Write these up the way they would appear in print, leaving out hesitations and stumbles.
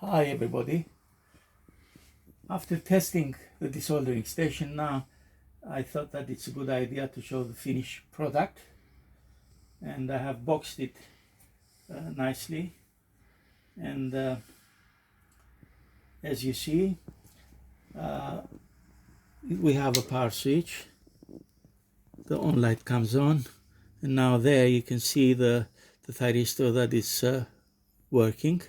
Hi everybody. After testing the desoldering station now, I thought that it's a good idea to show the finished product, and I have boxed it nicely, and as you see we have a power switch. The on light comes on, and now there you can see the thyristor that is working.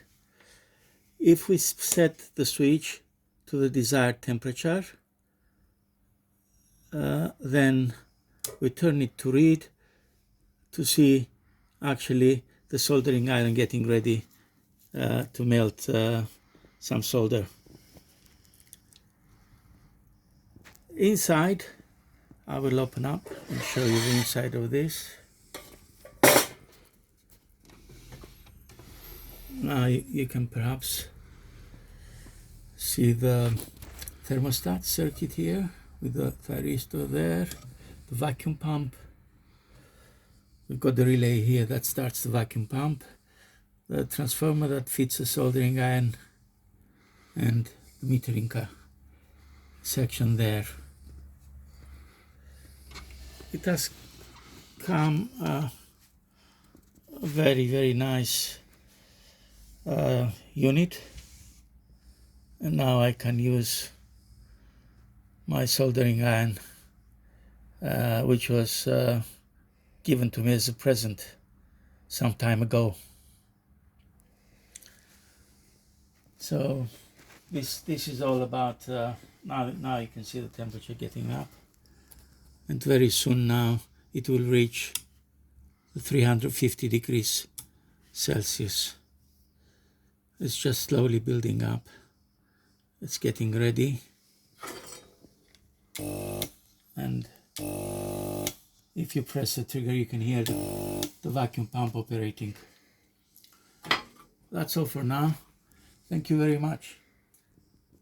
If we set the switch to the desired temperature, then we turn it to read to see actually the soldering iron getting ready to melt some solder. Inside, I will open up and show you the inside of this. Now you can perhaps see the thermostat circuit here with the thyristor there, the vacuum pump. We've got the relay here that starts the vacuum pump, the transformer that feeds the soldering iron, and the metering section there. It has come a very nice unit, and now I can use my soldering iron which was given to me as a present some time ago. So this is all about now you can see the temperature getting up, and very soon now it will reach the 350 degrees Celsius. It's just slowly building up. It's getting ready, and if you press the trigger you can hear the vacuum pump operating. That's all for now. Thank you very much.